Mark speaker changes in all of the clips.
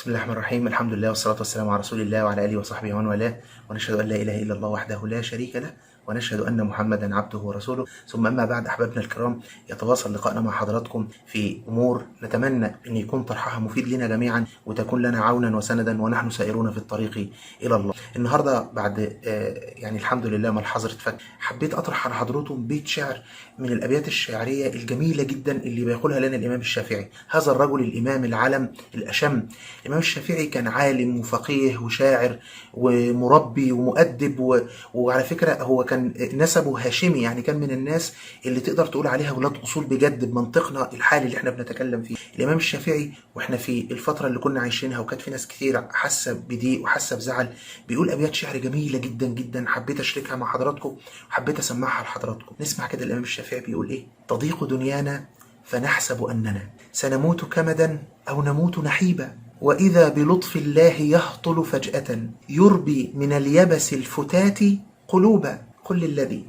Speaker 1: بسم الله الرحمن الرحيم. الحمد لله والصلاة والسلام على رسول الله وعلى آله وصحبه ومن والاه، ونشهد أن لا إله إلا الله وحده لا شريك له، ونشهد أن محمدا عبده ورسوله. ثم أما بعد، أحبابنا الكرام، يتواصل لقائنا مع حضراتكم في أمور نتمنى أن يكون طرحها مفيد لنا جميعا وتكون لنا عونا وسندا ونحن سائرون في الطريق إلى الله. النهاردة بعد يعني الحمد لله ما الحظر اتفك، حبيت أطرح على حضراتكم بيت شعر من الأبيات الشعرية الجميلة جدا اللي بيقولها لنا الإمام الشافعي، هذا الرجل الإمام العلم الأشم. الإمام الشافعي كان عالم وفقيه وشاعر ومربي ومؤدب وعلى فكرة هو كان نسبه هاشمي، يعني كان من الناس اللي تقدر تقول عليها ولاد أصول بجد بمنطقنا الحالي اللي احنا بنتكلم فيه. الإمام الشافعي واحنا في الفترة اللي كنا عايشينها وكانت في ناس كتير حاسة بضيق وحاسة بزعل، بيقول أبيات شعر جميلة جدا جدا، حبيت أشاركها مع حضراتكم وحبيت أسمعها لحضراتكم. نسمع كده الإمام الشافعي بيقول إيه: تضيق دنيانا فنحسب أننا سنموت كمدا أو نموت نحيبا، وإذا بلطف الله يهطل فجأة يربي من اليبس الفتات قلوبا. قل الذي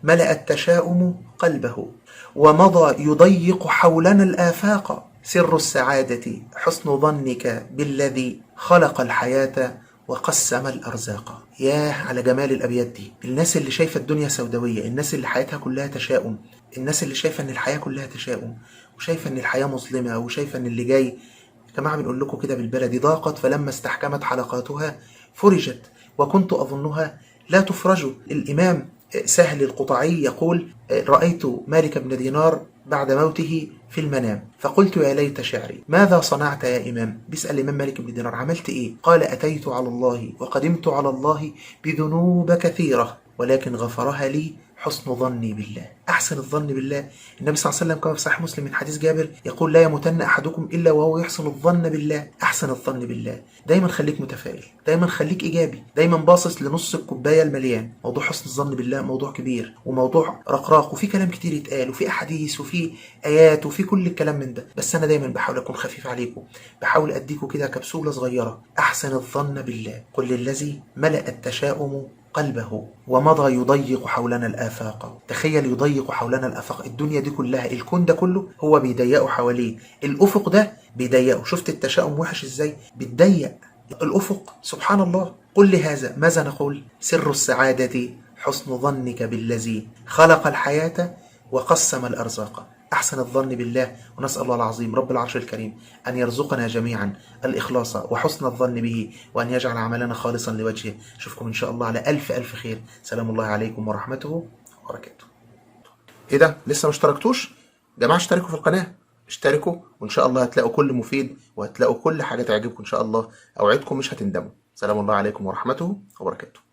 Speaker 1: ملأ التشاؤم قلبه ومضى يضيق حولنا الآفاق، سر السعادة حسن ظنك بالذي خلق الحياة وقسم الأرزاق. ياه على جمال الأبيات دي. الناس اللي شايفة الدنيا سوداوية، الناس اللي حياتها كلها تشاؤم، الناس اللي شايفة ان الحياة كلها تشاؤم وشايفة ان الحياة مظلمة وشايفة ان اللي جاي، يا جماعة بنقول لكم كده بالبلدي: ضاقت فلما استحكمت حلقاتها فرجت وكنت أظنها لا تفرج. الإمام سهل القطعي يقول: رأيت مالك بن دينار بعد موته في المنام فقلت يا ليت شعري، ماذا صنعت يا إمام؟ بيسأل الإمام مالك بن دينار عملت إيه؟ قال: أتيت على الله وقدمت على الله بذنوب كثيرة ولكن غفرها لي حسن ظني بالله. أحسن الظن بالله. النبي صلى الله عليه وسلم كما في صحيح مسلم من حديث جابر يقول: لا يموتن أحدكم إلا وهو يحسن الظن بالله. أحسن الظن بالله. دايما خليك متفائل، دايما خليك إيجابي، دايما باصص لنص الكوباية المليان. موضوع حسن الظن بالله موضوع كبير وموضوع رقراق وفي كلام كتير يتقال وفي أحاديث وفي آيات وفي كل الكلام من ده، بس أنا دايما بحاول أكون خفيف عليكم، بحاول أديكم كده كبسولة صغيرة. أحسن الظن بالله. قل للذي ملأ التشاؤم قلبه ومضى يضيق حولنا الآفاق. تخيل يضيق حولنا الآفاق، الدنيا دي كلها، الكون ده كله هو بيضيقه حواليه، الأفق ده بيضيقه. شفت التشاؤم وحش ازاي؟ بيتضيق الأفق، سبحان الله. قل لهذا ماذا نقول؟ سر السعادة حسن ظنك بالذي خلق الحياة وقسم الأرزاق. أحسن الظن بالله، ونسأل الله العظيم رب العرش الكريم أن يرزقنا جميعا الإخلاص وحسن الظن به، وأن يجعل عملنا خالصا لوجهه. أشوفكم إن شاء الله على ألف ألف خير. سلام الله عليكم ورحمته وبركاته. إيه ده؟ لسه ما اشتركتوش؟ جماعة اشتركوا في القناة، اشتركوا وإن شاء الله هتلاقوا كل مفيد وهتلاقوا كل حاجة تعجبكم إن شاء الله. أوعدكم مش هتندموا. سلام الله عليكم ورحمته وبركاته.